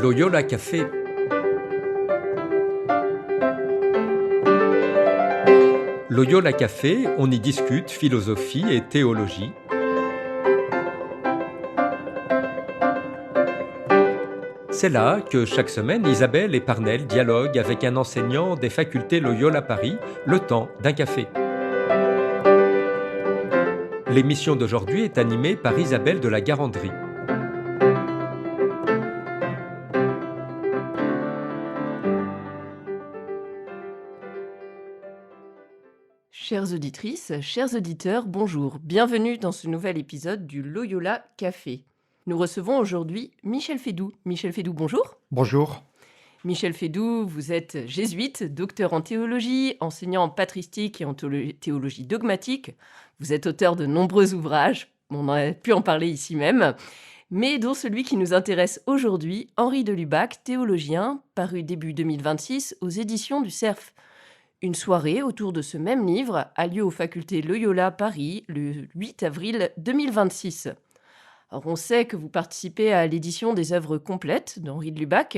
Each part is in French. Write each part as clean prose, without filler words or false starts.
Loyola Café. Loyola Café, on y discute philosophie et théologie. C'est là que chaque semaine, Isabelle et Parnell dialoguent avec un enseignant des facultés Loyola Paris, le temps d'un café. L'émission d'aujourd'hui est animée par Isabelle de la Garandrie. Chères auditrices, chers auditeurs, bonjour. Bienvenue dans ce nouvel épisode du Loyola Café. Nous recevons aujourd'hui Michel Fédoux. Michel Fédoux, bonjour. Bonjour. Michel Fédoux, vous êtes jésuite, docteur en théologie, enseignant en patristique et en théologie dogmatique. Vous êtes auteur de nombreux ouvrages, on a pu en parler ici même, mais dont celui qui nous intéresse aujourd'hui, Henri de Lubac, théologien, paru début 2026 aux éditions du Cerf. Une soirée autour de ce même livre a lieu aux facultés Loyola Paris le 8 avril 2026. Alors on sait que vous participez à l'édition des œuvres complètes d'Henri de Lubac,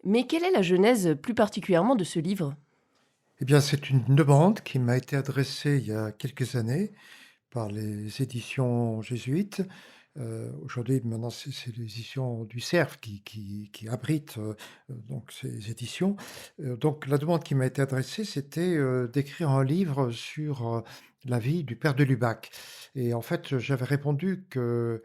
mais quelle est la genèse plus particulièrement de ce livre ? Eh bien, c'est une demande qui m'a été adressée il y a quelques années par les éditions jésuites. Aujourd'hui, maintenant, c'est les éditions du Cerf qui abritent donc ces éditions. Donc, la demande qui m'a été adressée, c'était d'écrire un livre sur la vie du père de Lubac. Et en fait, j'avais répondu que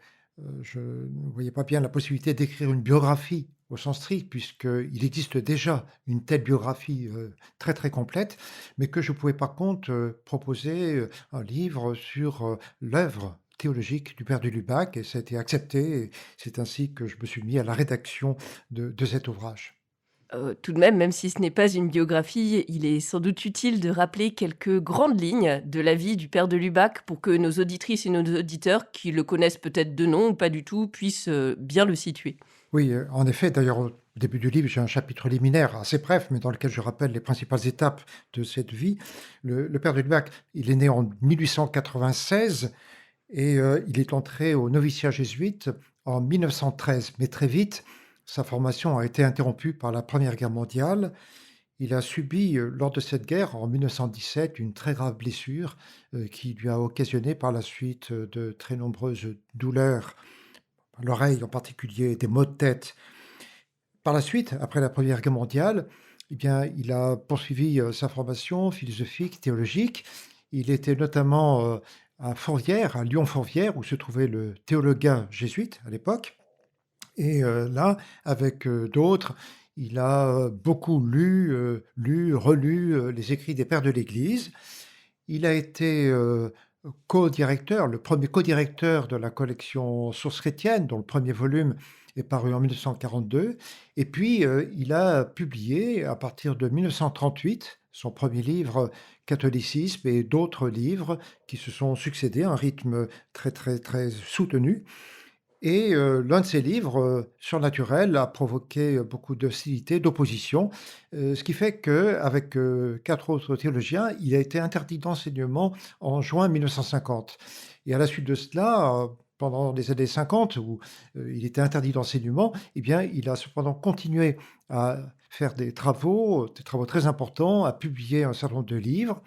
je ne voyais pas bien la possibilité d'écrire une biographie au sens strict, puisqu'il existe déjà une telle biographie très très complète, mais que je pouvais par contre proposer un livre sur l'œuvre théologique du père de Lubac, et ça a été accepté, et c'est ainsi que je me suis mis à la rédaction de cet ouvrage. Tout de même si ce n'est pas une biographie, il est sans doute utile de rappeler quelques grandes lignes de la vie du père de Lubac pour que nos auditrices et nos auditeurs, qui le connaissent peut-être de nom ou pas du tout, puissent bien le situer. Oui, en effet, d'ailleurs, au début du livre, j'ai un chapitre liminaire assez bref, mais dans lequel je rappelle les principales étapes de cette vie. Le père de Lubac, il est né en 1896 et il est entré au noviciat jésuite en 1913. Mais très vite, sa formation a été interrompue par la Première Guerre mondiale. Il a subi, lors de cette guerre, en 1917, une très grave blessure qui lui a occasionné par la suite de très nombreuses douleurs, à l'oreille en particulier, des maux de tête. Par la suite, après la Première Guerre mondiale, eh bien, il a poursuivi sa formation philosophique, théologique. Il était notamment à Fourvière, à Lyon-Fourvière, où se trouvait le théologien jésuite à l'époque. Et là, avec d'autres, il a beaucoup lu, relu les écrits des pères de l'Église. Il a été co-directeur, le premier co-directeur de la collection Sources chrétiennes, dont le premier volume est paru en 1942. Et puis, il a publié, à partir de 1938, son premier livre, Catholicisme, et d'autres livres qui se sont succédés à un rythme très, très, très soutenu. Et l'un de ses livres, Surnaturel, a provoqué beaucoup d'hostilité, d'opposition, ce qui fait qu'avec 4 autres théologiens, il a été interdit d'enseignement en juin 1950. Et à la suite de cela, pendant les années 50, où il était interdit d'enseignement, eh bien, il a cependant continué à faire des travaux très importants, à publier un certain nombre de livres.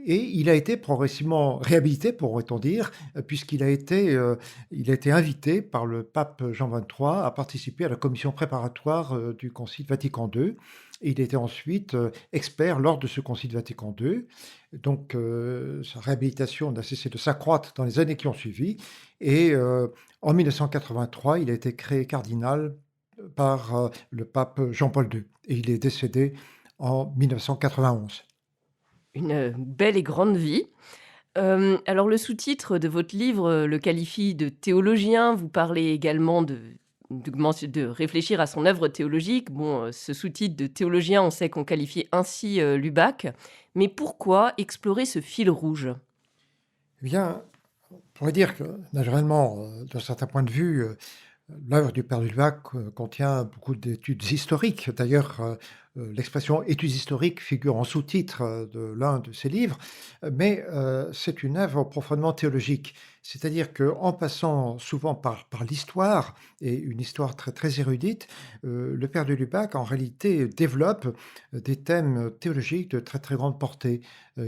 Et il a été progressivement réhabilité, pourrait-on dire, puisqu'il il a été invité par le pape Jean XXIII à participer à la commission préparatoire du Concile Vatican II. Et il était ensuite expert lors de ce Concile Vatican II. Donc, sa réhabilitation n'a cessé de s'accroître dans les années qui ont suivi. Et en 1983, il a été créé cardinal par le pape Jean-Paul II. Et il est décédé en 1991. Une belle et grande vie. Alors le sous-titre de votre livre le qualifie de théologien. Vous parlez également de réfléchir à son œuvre théologique. Bon, ce sous-titre de théologien, on sait qu'on qualifie ainsi Lubac. Mais pourquoi explorer ce fil rouge ? Eh bien, on pourrait dire que, naturellement, d'un certain point de vue, l'œuvre du père de Lubac contient beaucoup d'études historiques. D'ailleurs, l'expression études historiques figure en sous-titre de l'un de ses livres, mais c'est une œuvre profondément théologique. C'est-à-dire qu'en passant souvent par l'histoire, et une histoire très, très érudite, le père de Lubac, en réalité, développe des thèmes théologiques de très, très grande portée.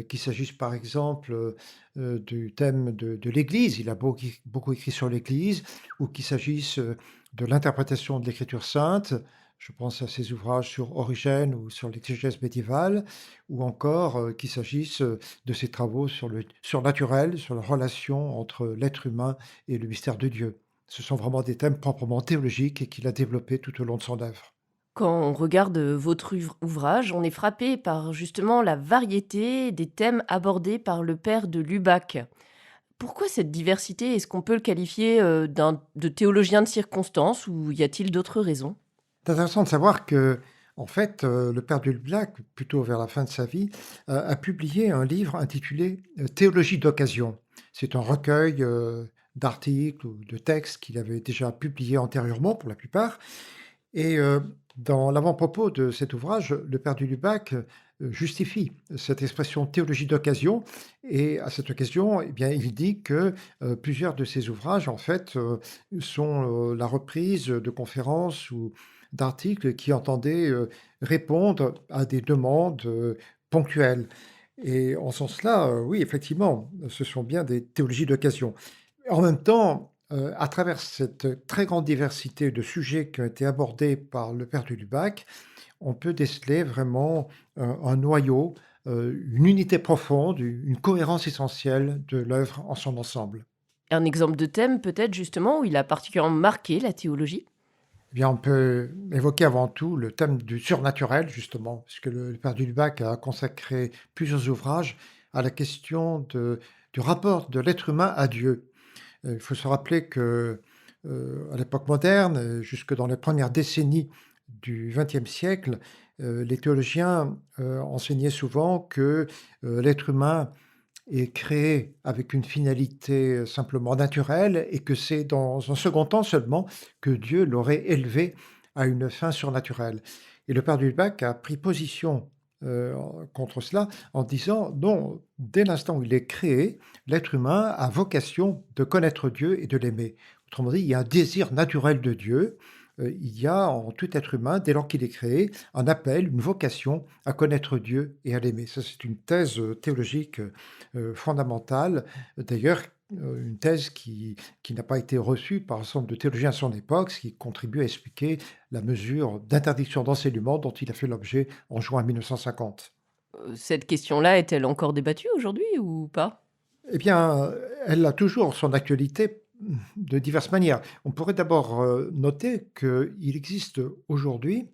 Qu'il s'agisse par exemple du thème de l'Église, il a beaucoup écrit sur l'Église, ou qu'il s'agisse de l'interprétation de l'Écriture sainte, je pense à ses ouvrages sur Origène ou sur l'exégèse médiévale, ou encore qu'il s'agisse de ses travaux sur le surnaturel, sur la relation entre l'être humain et le mystère de Dieu. Ce sont vraiment des thèmes proprement théologiques et qu'il a développés tout au long de son œuvre. Quand on regarde votre ouvrage, on est frappé par justement la variété des thèmes abordés par le père de Lubac. Pourquoi cette diversité? Est-ce qu'on peut le qualifier de théologien de circonstance ou y a-t-il d'autres raisons? C'est intéressant de savoir que, en fait, le père Dulblac, plutôt vers la fin de sa vie, a publié un livre intitulé Théologie d'occasion. C'est un recueil d'articles ou de textes qu'il avait déjà publiés antérieurement, pour la plupart. Et dans l'avant-propos de cet ouvrage, le père Dulubac justifie cette expression théologie d'occasion. Et à cette occasion, eh bien, il dit que plusieurs de ses ouvrages, en fait, sont la reprise de conférences ou d'articles qui entendaient répondre à des demandes ponctuelles. Et en ce sens-là, oui, effectivement, ce sont bien des théologies d'occasion. En même temps, à travers cette très grande diversité de sujets qui ont été abordés par le père de Lubac, on peut déceler vraiment un noyau, une unité profonde, une cohérence essentielle de l'œuvre en son ensemble. Un exemple de thème peut-être justement où il a particulièrement marqué la théologie? Eh bien, on peut évoquer avant tout le thème du surnaturel, justement, puisque le père Dulubac a consacré plusieurs ouvrages à la question du rapport de l'être humain à Dieu. Il faut se rappeler que, à l'époque moderne, jusque dans les premières décennies du XXe siècle, les théologiens enseignaient souvent que l'être humain est créé avec une finalité simplement naturelle et que c'est dans un second temps seulement que Dieu l'aurait élevé à une fin surnaturelle. Et le père Dulbach a pris position contre cela en disant non, dès l'instant où il est créé, l'être humain a vocation de connaître Dieu et de l'aimer. Autrement dit, il y a un désir naturel de Dieu. Il y a en tout être humain, dès lors qu'il est créé, un appel, une vocation à connaître Dieu et à l'aimer. Ça, c'est une thèse théologique fondamentale. D'ailleurs, une thèse qui n'a pas été reçue par un certain nombre de théologiens à son époque, ce qui contribue à expliquer la mesure d'interdiction d'enseignement dont il a fait l'objet en juin 1950. Cette question-là est-elle encore débattue aujourd'hui ou pas? Eh bien, elle a toujours son actualité de diverses manières. On pourrait d'abord noter qu'il existe aujourd'hui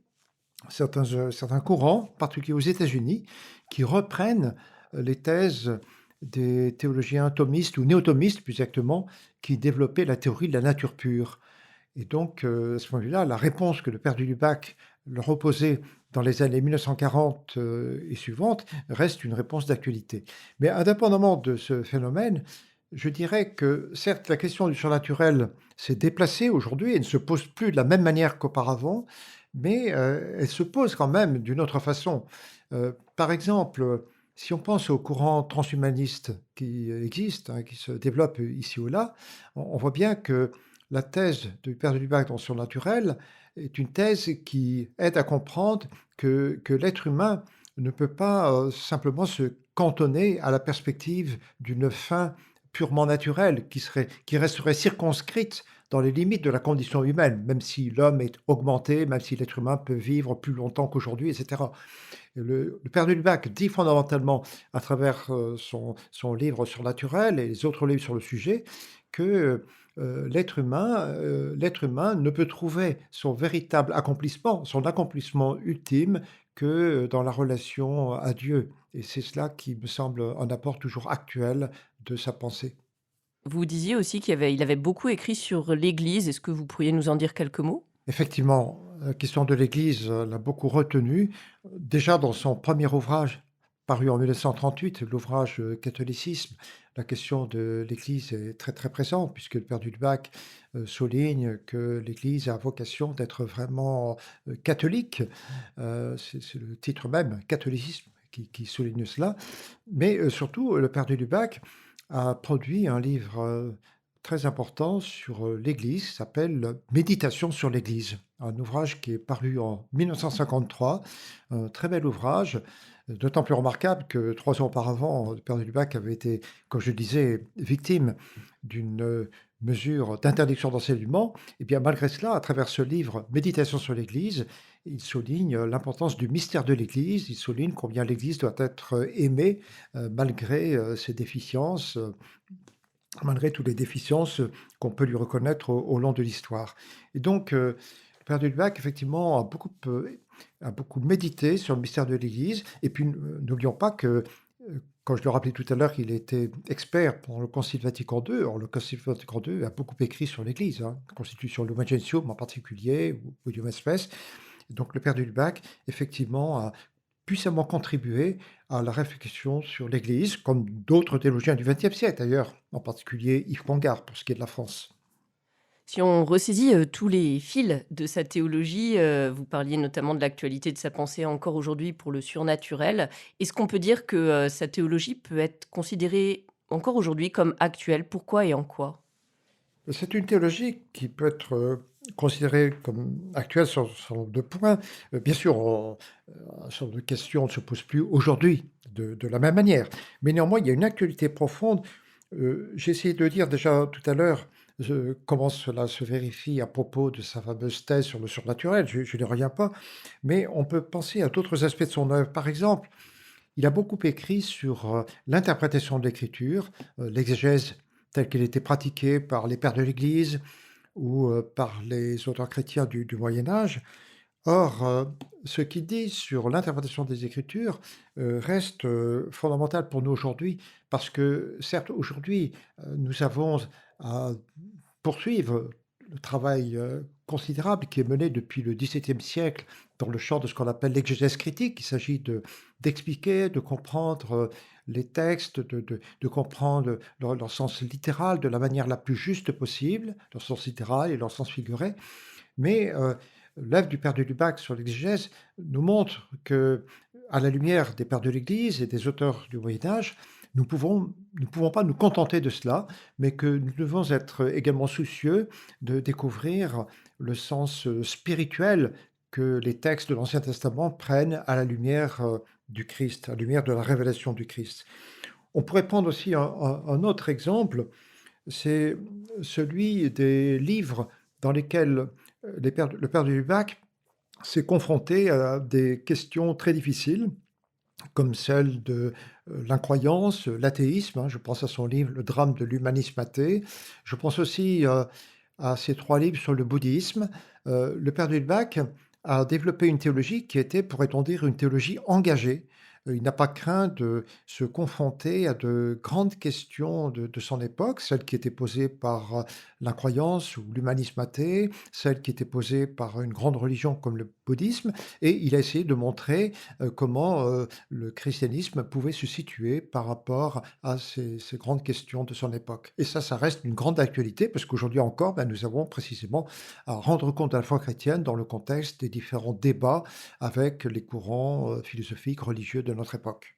certains courants, en particulier aux États-Unis, qui reprennent les thèses des théologiens thomistes ou néo-thomistes, plus exactement, qui développaient la théorie de la nature pure. Et donc, à ce moment-là, la réponse que le père du Lubac leur opposait dans les années 1940 et suivantes reste une réponse d'actualité. Mais indépendamment de ce phénomène, je dirais que certes, la question du surnaturel s'est déplacée aujourd'hui et ne se pose plus de la même manière qu'auparavant, mais elle se pose quand même d'une autre façon. Par exemple, si on pense aux courants transhumanistes qui existent, hein, qui se développent ici ou là, on voit bien que la thèse du père de Lubac dans le surnaturel est une thèse qui aide à comprendre que l'être humain ne peut pas simplement se cantonner à la perspective d'une fin purement naturelle qui resterait circonscrite dans les limites de la condition humaine, même si l'homme est augmenté, même si l'être humain peut vivre plus longtemps qu'aujourd'hui, etc. Le père de Lubac dit fondamentalement, à travers son livre surnaturel et les autres livres sur le sujet, que l'être humain ne peut trouver son véritable accomplissement, son accomplissement ultime, que dans la relation à Dieu. Et c'est cela qui me semble un apport toujours actuel de sa pensée. Vous disiez aussi il avait beaucoup écrit sur l'Église. Est-ce que vous pourriez nous en dire quelques mots? Effectivement, la question de l'Église l'a beaucoup retenu. Déjà dans son premier ouvrage, paru en 1938, l'ouvrage Catholicisme, la question de l'Église est très très présente, puisque le père Dudbach souligne que l'Église a vocation d'être vraiment catholique. C'est le titre même, catholicisme, qui souligne cela. Mais surtout, le père Dudbach a produit un livre très important sur l'Église, qui s'appelle Méditation sur l'Église, un ouvrage qui est paru en 1953, un très bel ouvrage, d'autant plus remarquable que 3 ans auparavant, le père Dudbach avait été, comme je le disais, victime d'une mesure d'interdiction d'enseignement. Et bien malgré cela, à travers ce livre Méditation sur l'Église, il souligne l'importance du mystère de l'Église, il souligne combien l'Église doit être aimée malgré ses déficiences, malgré toutes les déficiences qu'on peut lui reconnaître au long de l'histoire. Et donc, le père Dudbach, effectivement, a beaucoup médité sur le mystère de l'Église. Et puis, n'oublions pas que, quand je le rappelais tout à l'heure, qu'il était expert pendant le Concile Vatican II. Or, le Concile Vatican II a beaucoup écrit sur l'Église, la Constitution Lumen Gentium en particulier, ou Gaudium et Spes. Donc, le père Dudbach, effectivement, a puissamment contribué à la réflexion sur l'Église, comme d'autres théologiens du XXe siècle d'ailleurs, en particulier Yves Congar pour ce qui est de la France. Si on ressaisit tous les fils de sa théologie, vous parliez notamment de l'actualité de sa pensée encore aujourd'hui pour le surnaturel. Est-ce qu'on peut dire que sa théologie peut être considérée encore aujourd'hui comme actuelle? Pourquoi et en quoi? C'est une théologie qui peut être considérée comme actuelle sur un certain nombre de points. Bien sûr, un certain nombre de questions ne se posent plus aujourd'hui de la même manière. Mais néanmoins, il y a une actualité profonde. J'ai essayé de le dire déjà tout à l'heure, comment cela se vérifie à propos de sa fameuse thèse sur le surnaturel. Je n'y reviens pas. Mais on peut penser à d'autres aspects de son œuvre. Par exemple, il a beaucoup écrit sur l'interprétation de l'Écriture, l'exégèse telle qu'elle était pratiquée par les pères de l'Église ou par les auteurs chrétiens du Moyen Âge. Or, ce qu'il dit sur l'interprétation des Écritures reste fondamental pour nous aujourd'hui, parce que certes, aujourd'hui, nous avons à poursuivre le travail considérable qui est mené depuis le XVIIe siècle dans le champ de ce qu'on appelle l'exégèse critique. Il s'agit d'expliquer, de comprendre les textes, de comprendre leur sens littéral de la manière la plus juste possible, leur sens littéral et leur sens figuré. Mais l'œuvre du père de Lubac sur l'exégèse nous montre que, à la lumière des pères de l'Église et des auteurs du Moyen Âge, nous ne pouvons pas nous contenter de cela, mais que nous devons être également soucieux de découvrir le sens spirituel que les textes de l'Ancien Testament prennent à la lumière du Christ, à la lumière de la révélation du Christ. On pourrait prendre aussi un autre exemple, c'est celui des livres dans lesquels le père de Lubac s'est confronté à des questions très difficiles, comme celle de l'incroyance, l'athéisme. Je pense à son livre Le drame de l'humanisme athée. Je pense aussi à ses 3 livres sur le bouddhisme. Le père de Lubac a développé une théologie qui était, pourrait-on dire, une théologie engagée. Il n'a pas craint de se confronter à de grandes questions de son époque, celles qui étaient posées par l'incroyance ou l'humanisme athée, celles qui étaient posées par une grande religion comme le bouddhisme, et il a essayé de montrer comment le christianisme pouvait se situer par rapport à ces grandes questions de son époque. Et ça reste une grande actualité, parce qu'aujourd'hui encore, nous avons précisément à rendre compte de la foi chrétienne dans le contexte des différents débats avec les courants philosophiques, religieux de notre époque.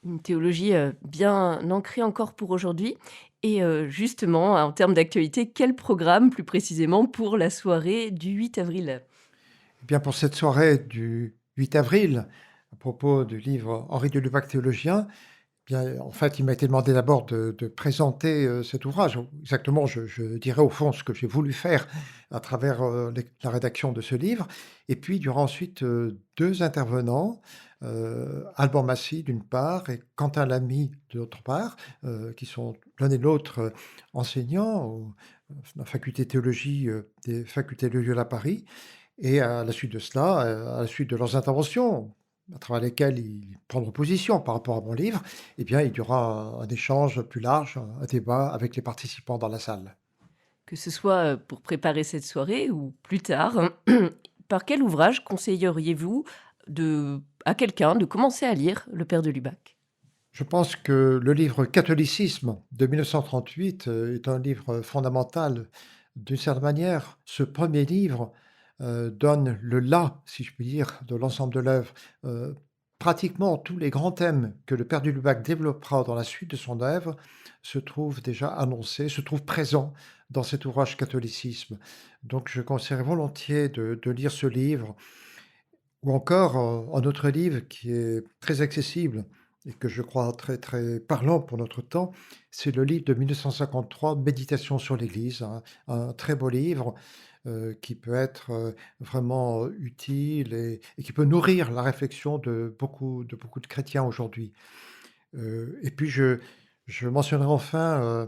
Une théologie bien ancrée encore pour aujourd'hui. Et justement, en termes d'actualité, quel programme plus précisément pour la soirée du 8 avril? Eh bien, pour cette soirée du 8 avril, à propos du livre Henri de Lubac théologien, bien, en fait, il m'a été demandé d'abord de présenter cet ouvrage. Exactement, je dirais au fond ce que j'ai voulu faire à travers la rédaction de ce livre. Et puis, il y aura ensuite 2 intervenants, Alban Massy d'une part et Quentin Lamy de l'autre part, qui sont l'un et l'autre enseignants à la faculté de théologie des facultés de Loyola à Paris. Et à la suite de cela, à la suite de leurs interventions, à travers lesquelles ils prendront position par rapport à mon livre, eh bien, il y aura un échange plus large, un débat avec les participants dans la salle. Que ce soit pour préparer cette soirée ou plus tard, par quel ouvrage conseilleriez-vous à quelqu'un de commencer à lire Le Père de Lubac? Je pense que le livre Catholicisme de 1938 est un livre fondamental. D'une certaine manière, ce premier livre donne le là, si je puis dire, de l'ensemble de l'œuvre. Pratiquement tous les grands thèmes que le père du Lubac développera dans la suite de son œuvre se trouvent déjà annoncés, se trouvent présents dans cet ouvrage Catholicisme. Donc je conseillerais volontiers de lire ce livre, ou encore un autre livre qui est très accessible et que je crois très, très parlant pour notre temps, c'est le livre de 1953, Méditation sur l'Église, un très beau livre qui peut être vraiment utile et qui peut nourrir la réflexion de beaucoup de chrétiens aujourd'hui. Et puis je mentionnerai enfin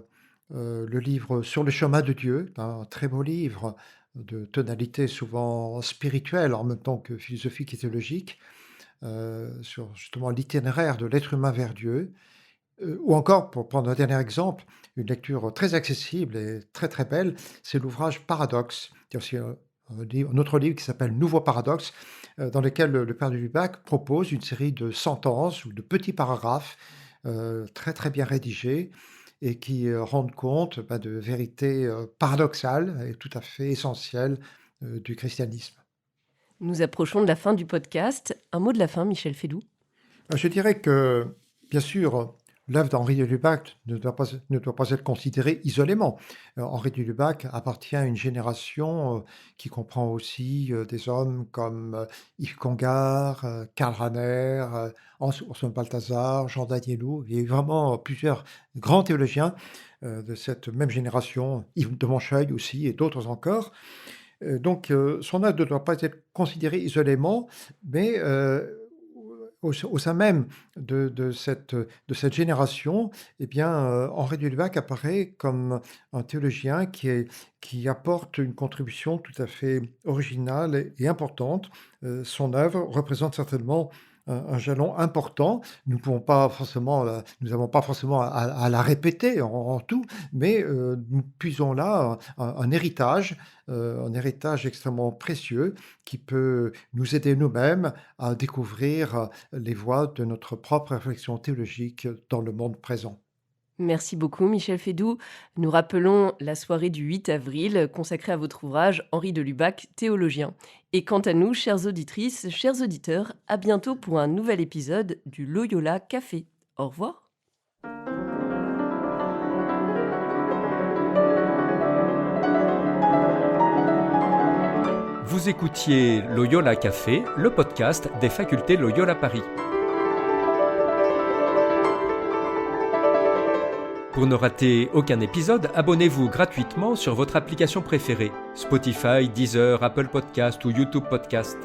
le livre Sur le chemin de Dieu, un très beau livre de tonalité souvent spirituelle en même temps que philosophique et théologique, sur justement l'itinéraire de l'être humain vers Dieu. Ou encore, pour prendre un dernier exemple, une lecture très accessible et très très belle, c'est l'ouvrage Paradoxe. Il y a aussi un autre livre qui s'appelle Nouveau Paradoxe, dans lequel le père de Lubac propose une série de sentences ou de petits paragraphes très très bien rédigés et qui rendent compte de vérités paradoxales et tout à fait essentielles du christianisme. Nous approchons de la fin du podcast. Un mot de la fin, Michel Fédoux? Je dirais que, bien sûr, l'œuvre d'Henri de Lubac ne doit pas être considérée isolément. Henri de Lubac appartient à une génération qui comprend aussi des hommes comme Yves Congar, Karl Rahner, Anselm Balthasar, Jean Danielou. Il y a eu vraiment plusieurs grands théologiens de cette même génération, Yves de Moncheuil aussi et d'autres encore. Donc son œuvre ne doit pas être considérée isolément, mais au sein même de cette génération, eh bien, Henri de Lubac apparaît comme un théologien qui apporte une contribution tout à fait originale et importante. Son œuvre représente certainement un jalon important. Nous n'avons pas forcément à la répéter en tout, mais nous puisons là un héritage extrêmement précieux qui peut nous aider nous-mêmes à découvrir les voies de notre propre réflexion théologique dans le monde présent. Merci beaucoup, Michel Fédoux. Nous rappelons la soirée du 8 avril consacrée à votre ouvrage Henri de Lubac, théologien. Et quant à nous, chères auditrices, chers auditeurs, à bientôt pour un nouvel épisode du Loyola Café. Au revoir. Vous écoutiez Loyola Café, le podcast des facultés Loyola Paris. Pour ne rater aucun épisode, abonnez-vous gratuitement sur votre application préférée, Spotify, Deezer, Apple Podcast ou YouTube Podcast.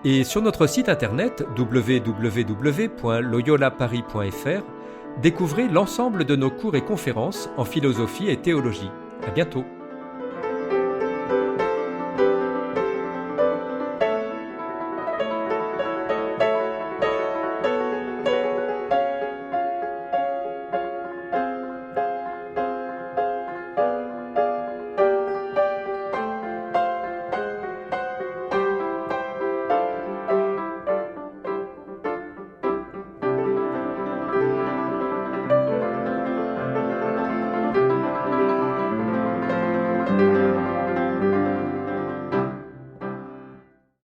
Et sur notre site internet www.loyolaparis.fr, découvrez l'ensemble de nos cours et conférences en philosophie et théologie. À bientôt.